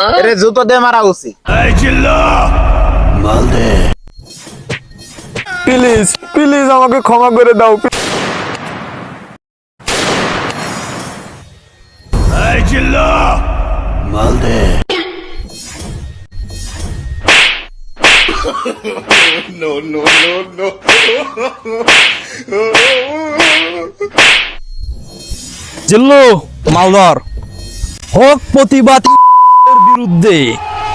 এরে জুতো দিয়ে মারা উচিত। প্লিজ প্লিজ আমাকে ক্ষমা করে দাও। জিল্লু মালদর হোক প্রতিবাদ বিরুদ্ধে,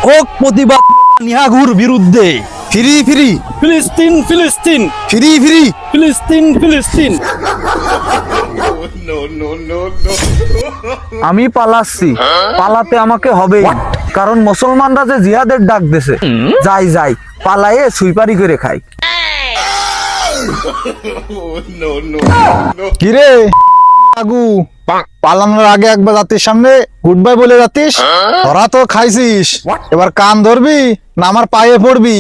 হোক প্রতিবাদ নিহাগুর বিরুদ্ধে। ফ্রি ফ্রি ফিলিস্তিন ফিলিস্তিন ফ্রি ফ্রি ফিলিস্তিন ফিলিস্তিন। আমি পালাচ্ছি, পালাতে আমাকে হবে, কারণ মুসলমানরা যে জিহাদের ডাক দিছে। যাই যাই পালায়ে সুইপারি করে খাই। কিরে আগু, পালানোর আগে একবার জাতির সামনে গুড বাই বলে যাতিস। তোরা তো খাইছিস, এবার কান ধরবি না আমার পায়ে পড়বি?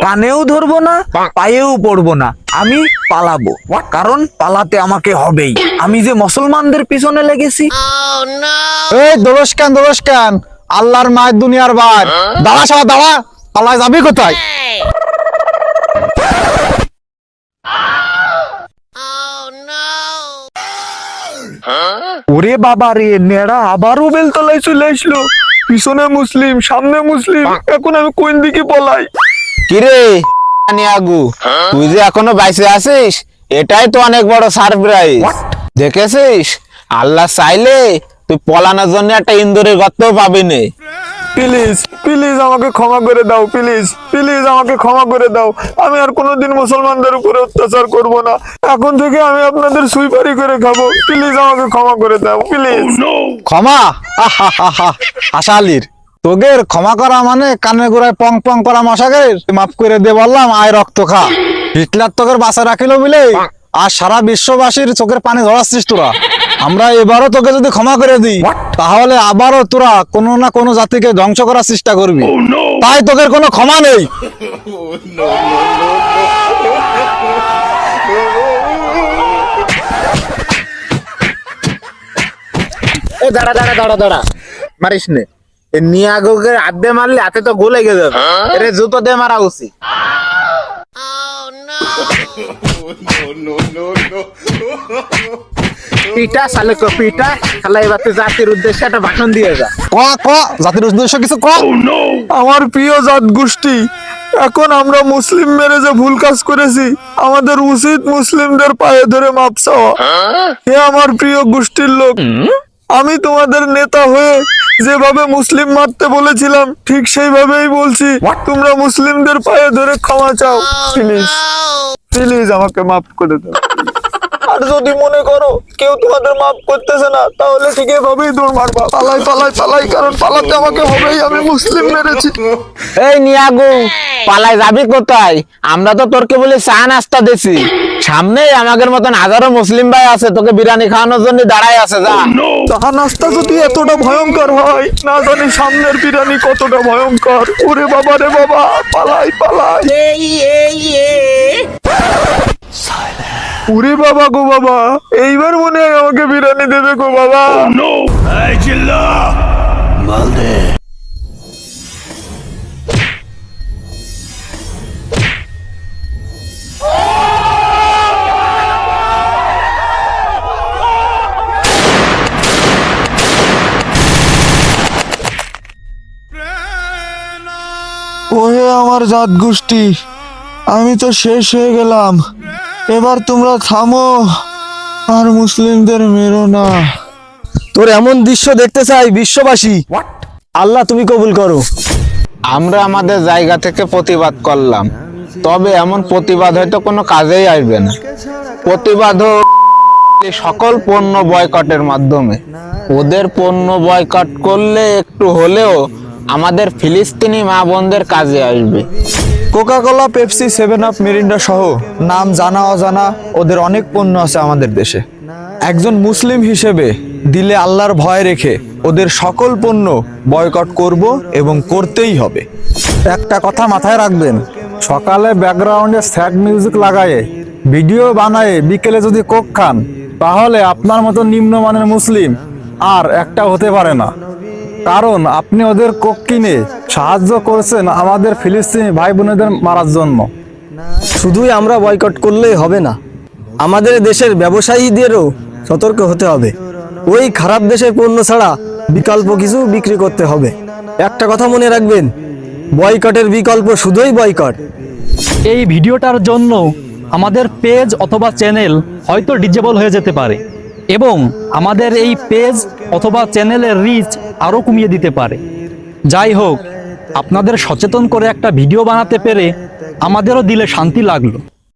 কানেও ধরবো না, পায়েও পড়বো না, আমি পালাবো, কারণ পালাতে আমাকে হবেই। আমি যে মুসলমানদের পিছনে লেগেছি। এই দোষ কেন, আল্লাহর মায়ের দুনিয়ার বার। দাঁড়া সারা দাঁড়া, পালায় যাবি কোথায়? ওরে বাবা রে, নেড়া আবারও বেলতলায় চলে আসলো। পিছনে মুসলিম, সামনে মুসলিম, এখন আমি কোন দিকে পলাই? কিরে আগু, তুই যে এখনো বাইসে আছিস, এটাই তো অনেক বড় সারপ্রাইজ। দেখেছিস, আল্লাহ চাইলে তুই পলানোর জন্য একটা ইন্দুরের গর্ত পাবি নে। প্লিজ প্লিজ আমাকে ক্ষমা করে দাও, প্লিজ প্লিজ আমাকে ক্ষমা করে দাও। আমি আর কোনোদিন মুসলমানদের উপরে অত্যাচার করব না। এখন থেকে আমি আপনাদের সুইপারি করে খাবো। প্লিজ আমাকে ক্ষমা করে দাও, প্লিজ। ক্ষমা? আশালির তোগের ক্ষমা করা মানে কানে গোড়ায় পং পং করা মশাকে মাফ করে দে বললাম, আয় রক্ত খা। হিটলার তোকের বাঁচা রাখিল বলে আর সারা বিশ্ববাসীর চোখের পানি ধরাচ্ছিস তোরা। আমরা এবারও তোকে যদি ক্ষমা করে দিই, তাহলে আবারও তোরা কোনো না কোনো জাতিকে ধ্বংস করার চেষ্টা করবি। তাই তোদের কোনো ক্ষমা নেই। এ দাঁড়া দাঁড়া দাঁড়া দাঁড়া, মারিস নে। নিয়াগোকে হাত দিয়ে মারলে হাতে তো গোলে গে যাবে। এরে জুতো দিয়ে মারা উচিত। পিটা সালে কো পিটা, শালা এবার তুই জাতির উদ্দেশ্যে একটা ভাষণ দিয়ে যা। ক জাতির উদ্দেশ্য কিছু ক। আমার প্রিয় জাত গোষ্ঠী, এখন আমরা মুসলিম মেরে যে ভুল কাজ করেছি, আমাদের উচিত মুসলিমদের পায়ে ধরে মাপ চাওয়া। হে আমার প্রিয় গোষ্ঠীর লোক, আমি তোমাদের নেতা হয়ে যেভাবে মুসলিম মারতে বলেছিলাম, ঠিক সেইভাবেই বলছি, তোমরা মুসলিমদের পায়ে ধরে ক্ষমা চাও। প্লিজ প্লিজ আমাকে মাফ করে দাও। আর যদি মনে করো কেউ তোমাদের মাফ করতেছে না, তাহলে ঠিক এভাবেই দৌড় মারবা। পালাই পালাই পালাই, কারণ পালাতে আমাকে হবেই, আমি মুসলিম মেরেছি। এই নিয়াগু, পালায় যাবি কোথায়? আমরা তো তোরকে বলে চা নাস্তা দিছি, সামনেই আমাদের মতন হাজারো মুসলিম ভাই আছে, তোকে বিরিয়ানি খাওয়ানোর জন্য দাঁড়ায় আছে। যা। চা নাস্তা যদি এতটা ভয়ঙ্কর হয়, না জানি সামনের বিরিয়ানি কতটা ভয়ঙ্কর। ওরে বাবা রে বাবা, পালাই পালাই। ওরে বাবা গো বাবা, এইবার মনে হয় আমাকে বিরিয়ানি দেবে গো বাবা। ওহে আমার জাত গোষ্ঠী, আমি তো শেষ হয়ে গেলাম। এবার তোমরা থামো, আর মুসলিমদের মেরো না। তোর এমন দৃশ্য দেখতে চাই বিশ্ববাসী। আল্লাহ তুমি কবুল করো। আমরা আমাদের জায়গা থেকে প্রতিবাদ করলাম, তবে এমন প্রতিবাদ হয়তো কোনো কাজেই আসবে না। প্রতিবাদ হোক সকল পণ্য বয়কটের মাধ্যমে। ওদের পণ্য বয়কট করলে একটু হলেও আমাদের ফিলিস্তিনি মা বোনদের কাজে আসবে। Coca Cola, Pepsi, 7 Up, Mirinda সহ নাম জানা অজানা ওদের অনেক পণ্য আছে আমাদের দেশে। একজন মুসলিম হিসেবে দিলে আল্লাহর ভয় রেখে ওদের সকল পণ্য বয়কট করব এবং করতেই হবে। একটা কথা মাথায় রাখবেন, সকালে ব্যাকগ্রাউন্ডে স্যাড মিউজিক লাগায়ে ভিডিও বানায়ে বিকেলে যদি কোক খান, তাহলে আপনার মতো নিম্নমানের মুসলিম আর একটা হতে পারে না। কারণ আপনি ওদের কোক কিনে সাহায্য করছেন আমাদের ফিলিস্তিনি ভাই বোনেদের মারার জন্য। শুধুই আমরা বয়কট করলেই হবে না, আমাদের দেশের ব্যবসায়ীদেরও সতর্ক হতে হবে। ওই খারাপ দেশের পণ্য ছাড়া বিকল্প কিছু বিক্রি করতে হবে। একটা কথা মনে রাখবেন, বয়কটের বিকল্প শুধুই বয়কট। এই ভিডিওটার জন্য আমাদের পেজ অথবা চ্যানেল হয়তো ডিজেবল হয়ে যেতে পারে এবং আমাদের এই পেজ অথবা চ্যানেলের রিচ আরও কমিয়ে দিতে পারে। যাই হোক, আপনাদের সচেতন করে একটা ভিডিও বানাতে পেরে আমাদেরও দিলে শান্তি লাগলো।